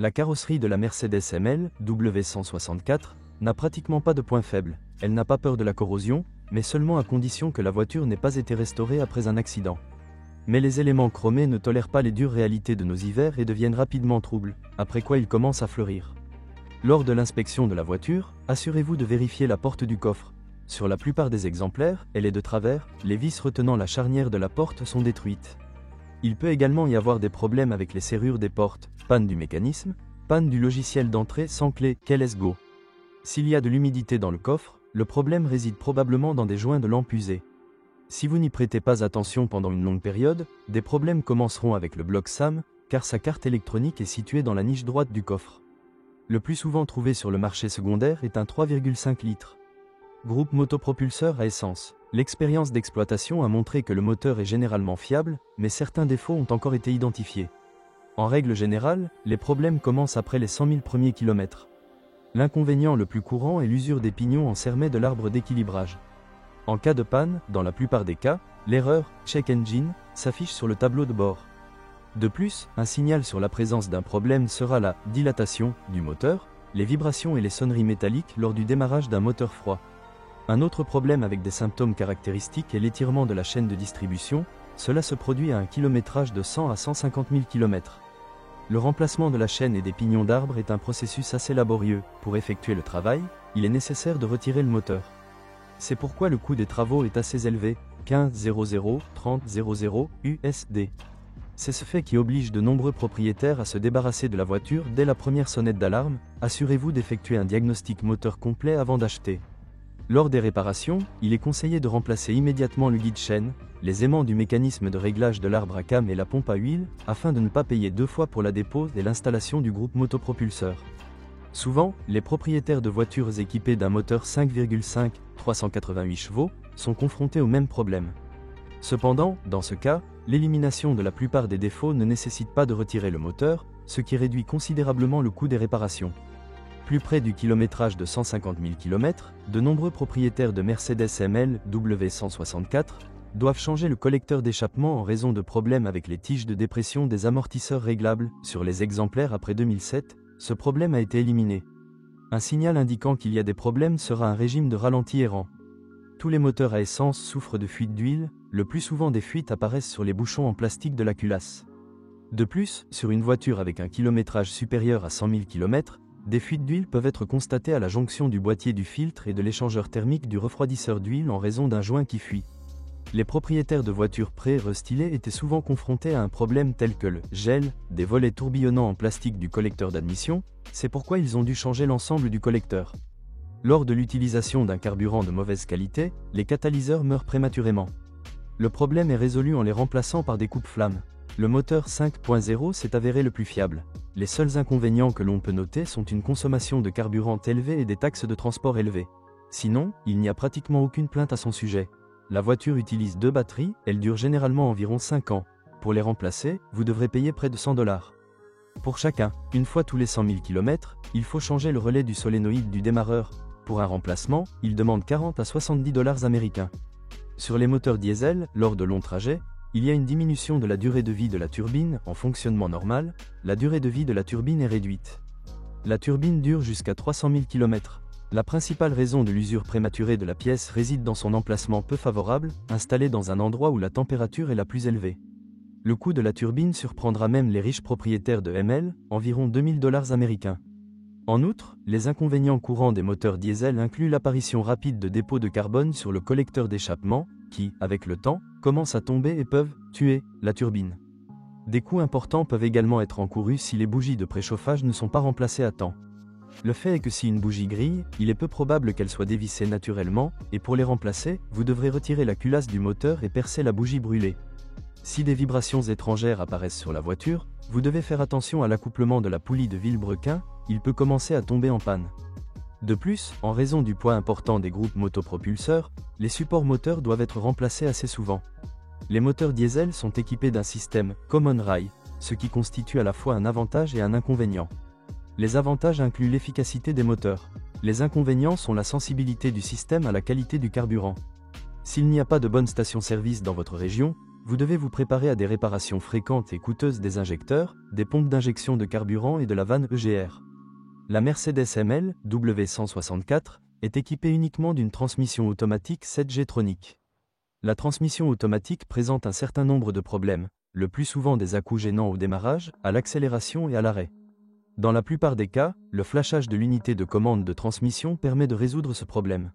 La carrosserie de la Mercedes ML W164 n'a pratiquement pas de points faibles. Elle n'a pas peur de la corrosion, mais seulement à condition que la voiture n'ait pas été restaurée après un accident. Mais les éléments chromés ne tolèrent pas les dures réalités de nos hivers et deviennent rapidement troubles, après quoi ils commencent à fleurir. Lors de l'inspection de la voiture, assurez-vous de vérifier la porte du coffre. Sur la plupart des exemplaires, elle est de travers, les vis retenant la charnière de la porte sont détruites. Il peut également y avoir des problèmes avec les serrures des portes, panne du mécanisme, panne du logiciel d'entrée sans clé Keyless Go. S'il y a de l'humidité dans le coffre, le problème réside probablement dans des joints de lampe usés. Si vous n'y prêtez pas attention pendant une longue période, des problèmes commenceront avec le bloc SAM, car sa carte électronique est située dans la niche droite du coffre. Le plus souvent trouvé sur le marché secondaire est un 3,5 litres. Groupe motopropulseur à essence. L'expérience d'exploitation a montré que le moteur est généralement fiable, mais certains défauts ont encore été identifiés. En règle générale, les problèmes commencent après les 100 000 premiers kilomètres. L'inconvénient le plus courant est l'usure des pignons en cermet de l'arbre d'équilibrage. En cas de panne, dans la plupart des cas, l'erreur « Check Engine » s'affiche sur le tableau de bord. De plus, un signal sur la présence d'un problème sera la dilatation du moteur, les vibrations et les sonneries métalliques lors du démarrage d'un moteur froid. Un autre problème avec des symptômes caractéristiques est l'étirement de la chaîne de distribution, cela se produit à un kilométrage de 100 à 150 000 km. Le remplacement de la chaîne et des pignons d'arbre est un processus assez laborieux. Pour effectuer le travail, il est nécessaire de retirer le moteur. C'est pourquoi le coût des travaux est assez élevé, 15 00 30 00 USD. C'est ce fait qui oblige de nombreux propriétaires à se débarrasser de la voiture dès la première sonnette d'alarme. Assurez-vous d'effectuer un diagnostic moteur complet avant d'acheter. Lors des réparations, il est conseillé de remplacer immédiatement le guide-chaîne, les aimants du mécanisme de réglage de l'arbre à cam et la pompe à huile, afin de ne pas payer deux fois pour la dépose et l'installation du groupe motopropulseur. Souvent, les propriétaires de voitures équipées d'un moteur 5,5 388 chevaux sont confrontés au même problème. Cependant, dans ce cas, l'élimination de la plupart des défauts ne nécessite pas de retirer le moteur, ce qui réduit considérablement le coût des réparations. Plus près du kilométrage de 150 000 km, de nombreux propriétaires de Mercedes ML W164 doivent changer le collecteur d'échappement en raison de problèmes avec les tiges de dépression des amortisseurs réglables. Sur les exemplaires après 2007, ce problème a été éliminé. Un signal indiquant qu'il y a des problèmes sera un régime de ralenti errant. Tous les moteurs à essence souffrent de fuites d'huile, le plus souvent des fuites apparaissent sur les bouchons en plastique de la culasse. De plus, sur une voiture avec un kilométrage supérieur à 100 000 km, des fuites d'huile peuvent être constatées à la jonction du boîtier du filtre et de l'échangeur thermique du refroidisseur d'huile en raison d'un joint qui fuit. Les propriétaires de voitures pré-restylées étaient souvent confrontés à un problème tel que le gel des volets tourbillonnants en plastique du collecteur d'admission, c'est pourquoi ils ont dû changer l'ensemble du collecteur. Lors de l'utilisation d'un carburant de mauvaise qualité, les catalyseurs meurent prématurément. Le problème est résolu en les remplaçant par des coupe-flammes. Le moteur 5.0 s'est avéré le plus fiable. Les seuls inconvénients que l'on peut noter sont une consommation de carburant élevée et des taxes de transport élevées. Sinon, il n'y a pratiquement aucune plainte à son sujet. La voiture utilise deux batteries, elles durent généralement environ 5 ans. Pour les remplacer, vous devrez payer près de $100. Pour chacun, une fois tous les 100 000 km, il faut changer le relais du solénoïde du démarreur. Pour un remplacement, il demande 40 à $70 américains. Sur les moteurs diesel, lors de longs trajets, il y a une diminution de la durée de vie de la turbine. En fonctionnement normal, la durée de vie de la turbine est réduite. La turbine dure jusqu'à 300 000 km. La principale raison de l'usure prématurée de la pièce réside dans son emplacement peu favorable, installé dans un endroit où la température est la plus élevée. Le coût de la turbine surprendra même les riches propriétaires de ML, environ $2000 américains. En outre, les inconvénients courants des moteurs diesel incluent l'apparition rapide de dépôts de carbone sur le collecteur d'échappement, qui, avec le temps, commencent à tomber et peuvent tuer la turbine. Des coûts importants peuvent également être encourus si les bougies de préchauffage ne sont pas remplacées à temps. Le fait est que si une bougie grille, il est peu probable qu'elle soit dévissée naturellement, et pour les remplacer, vous devrez retirer la culasse du moteur et percer la bougie brûlée. Si des vibrations étrangères apparaissent sur la voiture, vous devez faire attention à l'accouplement de la poulie de Villebrequin, il peut commencer à tomber en panne. De plus, en raison du poids important des groupes motopropulseurs, les supports moteurs doivent être remplacés assez souvent. Les moteurs diesel sont équipés d'un système Common Rail, ce qui constitue à la fois un avantage et un inconvénient. Les avantages incluent l'efficacité des moteurs. Les inconvénients sont la sensibilité du système à la qualité du carburant. S'il n'y a pas de bonne station-service dans votre région, vous devez vous préparer à des réparations fréquentes et coûteuses des injecteurs, des pompes d'injection de carburant et de la vanne EGR. La Mercedes ML W164 est équipée uniquement d'une transmission automatique 7G Tronic. La transmission automatique présente un certain nombre de problèmes, le plus souvent des à-coups gênants au démarrage, à l'accélération et à l'arrêt. Dans la plupart des cas, le flashage de l'unité de commande de transmission permet de résoudre ce problème.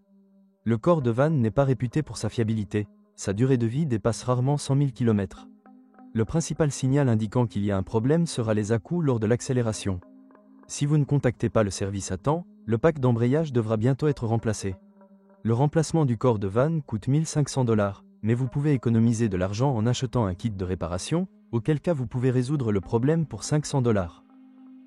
Le corps de vanne n'est pas réputé pour sa fiabilité, sa durée de vie dépasse rarement 100 000 km. Le principal signal indiquant qu'il y a un problème sera les à-coups lors de l'accélération. Si vous ne contactez pas le service à temps, le pack d'embrayage devra bientôt être remplacé. Le remplacement du corps de vanne coûte 1 500 $, mais vous pouvez économiser de l'argent en achetant un kit de réparation, auquel cas vous pouvez résoudre le problème pour 500 $.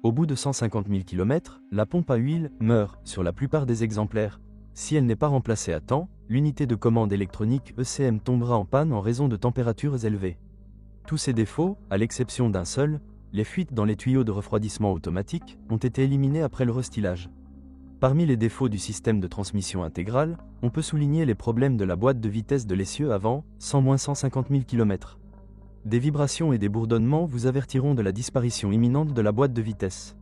Au bout de 150 000 km, la pompe à huile meurt sur la plupart des exemplaires. Si elle n'est pas remplacée à temps, l'unité de commande électronique ECM tombera en panne en raison de températures élevées. Tous ces défauts, à l'exception d'un seul, les fuites dans les tuyaux de refroidissement automatique, ont été éliminés après le restylage. Parmi les défauts du système de transmission intégrale, on peut souligner les problèmes de la boîte de vitesse de l'essieu avant, 150 000 km. Des vibrations et des bourdonnements vous avertiront de la disparition imminente de la boîte de vitesse.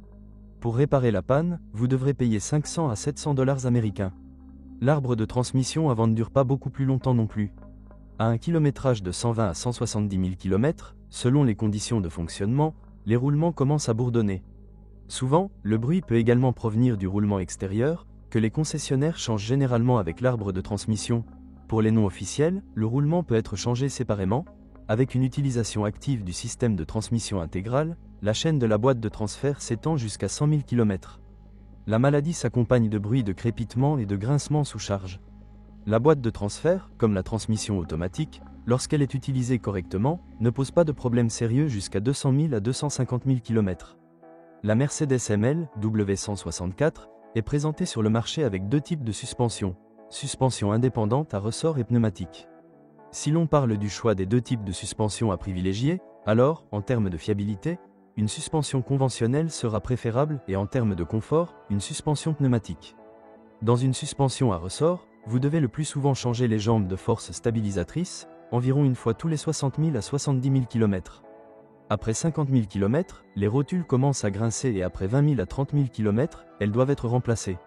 Pour réparer la panne, vous devrez payer 500 à 700 $ américains. L'arbre de transmission avant ne dure pas beaucoup plus longtemps non plus. À un kilométrage de 120 à 170 000 km, selon les conditions de fonctionnement, les roulements commencent à bourdonner. Souvent, le bruit peut également provenir du roulement extérieur, que les concessionnaires changent généralement avec l'arbre de transmission. Pour les non officiels, le roulement peut être changé séparément. Avec une utilisation active du système de transmission intégrale, la chaîne de la boîte de transfert s'étend jusqu'à 100 000 km. La maladie s'accompagne de bruits de crépitement et de grincement sous charge. La boîte de transfert, comme la transmission automatique, lorsqu'elle est utilisée correctement, ne pose pas de problème sérieux jusqu'à 200 000 à 250 000 km. La Mercedes ML W164 est présentée sur le marché avec deux types de suspension indépendante à ressort et pneumatique. Si l'on parle du choix des deux types de suspension à privilégier, alors, en termes de fiabilité, une suspension conventionnelle sera préférable et en termes de confort, une suspension pneumatique. Dans une suspension à ressort, vous devez le plus souvent changer les jambes de force stabilisatrice, environ une fois tous les 60 000 à 70 000 km. Après 50 000 km, les rotules commencent à grincer et après 20 000 à 30 000 km, elles doivent être remplacées.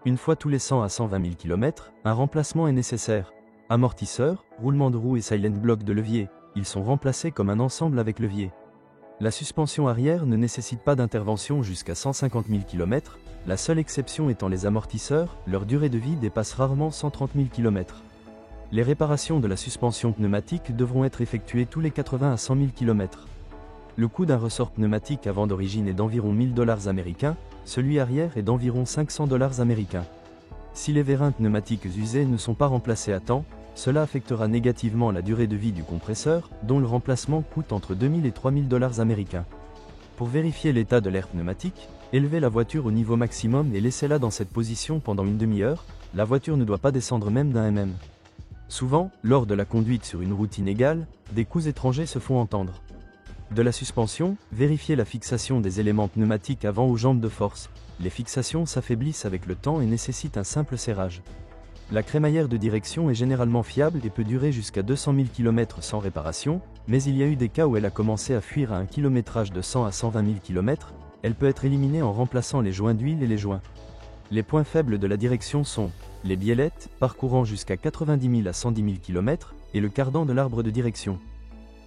Une fois tous les 100 à 120 000 km, un remplacement est nécessaire. Amortisseurs, roulement de roue et silent block de levier, ils sont remplacés comme un ensemble avec levier. La suspension arrière ne nécessite pas d'intervention jusqu'à 150 000 km, la seule exception étant les amortisseurs, leur durée de vie dépasse rarement 130 000 km. Les réparations de la suspension pneumatique devront être effectuées tous les 80 à 100 000 km. Le coût d'un ressort pneumatique avant d'origine est d'environ 1 000 $ américains, celui arrière est d'environ 500 $ américains. Si les vérins pneumatiques usés ne sont pas remplacés à temps, cela affectera négativement la durée de vie du compresseur, dont le remplacement coûte entre 2 000 et 3 000 $ américains. Pour vérifier l'état de l'air pneumatique, élevez la voiture au niveau maximum et laissez-la dans cette position pendant une demi-heure, la voiture ne doit pas descendre même d'1 mm. Souvent, lors de la conduite sur une route inégale, des coups étrangers se font entendre. De la suspension, vérifiez la fixation des éléments pneumatiques avant aux jambes de force. Les fixations s'affaiblissent avec le temps et nécessitent un simple serrage. La crémaillère de direction est généralement fiable et peut durer jusqu'à 200 000 km sans réparation, mais il y a eu des cas où elle a commencé à fuir à un kilométrage de 100 à 120 000 km, elle peut être éliminée en remplaçant les joints d'huile et les joints. Les points faibles de la direction sont les biellettes, parcourant jusqu'à 90 000 à 110 000 km, et le cardan de l'arbre de direction.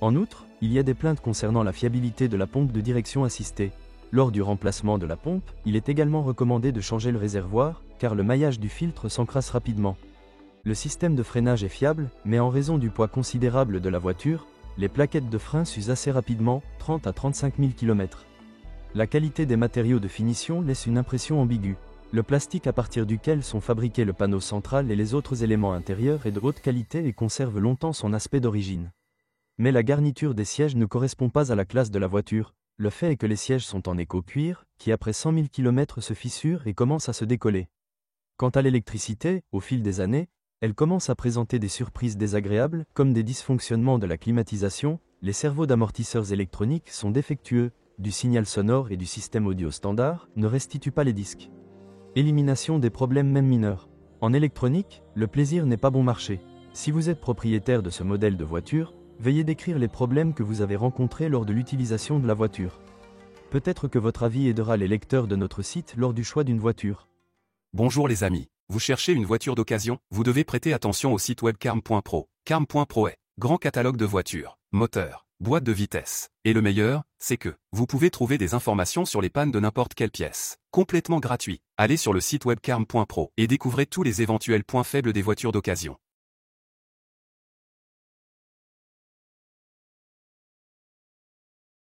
En outre, il y a des plaintes concernant la fiabilité de la pompe de direction assistée. Lors du remplacement de la pompe, il est également recommandé de changer le réservoir, car le maillage du filtre s'encrasse rapidement. Le système de freinage est fiable, mais en raison du poids considérable de la voiture, les plaquettes de frein s'usent assez rapidement, 30 à 35 000 km. La qualité des matériaux de finition laisse une impression ambiguë. Le plastique à partir duquel sont fabriqués le panneau central et les autres éléments intérieurs est de haute qualité et conserve longtemps son aspect d'origine. Mais la garniture des sièges ne correspond pas à la classe de la voiture. Le fait est que les sièges sont en éco-cuir, qui après 100 000 km se fissure et commence à se décoller. Quant à l'électricité, au fil des années, elle commence à présenter des surprises désagréables, comme des dysfonctionnements de la climatisation, les servos d'amortisseurs électroniques sont défectueux, du signal sonore et du système audio standard ne restituent pas les disques. Élimination des problèmes même mineurs. En électronique, le plaisir n'est pas bon marché. Si vous êtes propriétaire de ce modèle de voiture, Veuillez décrire les problèmes que vous avez rencontrés lors de l'utilisation de la voiture. Peut-être que votre avis aidera les lecteurs de notre site lors du choix d'une voiture. Bonjour les amis, vous cherchez une voiture d'occasion? Vous devez prêter attention au site web carm.pro. Carm.pro est grand catalogue de voitures, moteurs, boîtes de vitesse. Et le meilleur, c'est que vous pouvez trouver des informations sur les pannes de n'importe quelle pièce. Complètement gratuit. Allez sur le site web carm.pro et découvrez tous les éventuels points faibles des voitures d'occasion.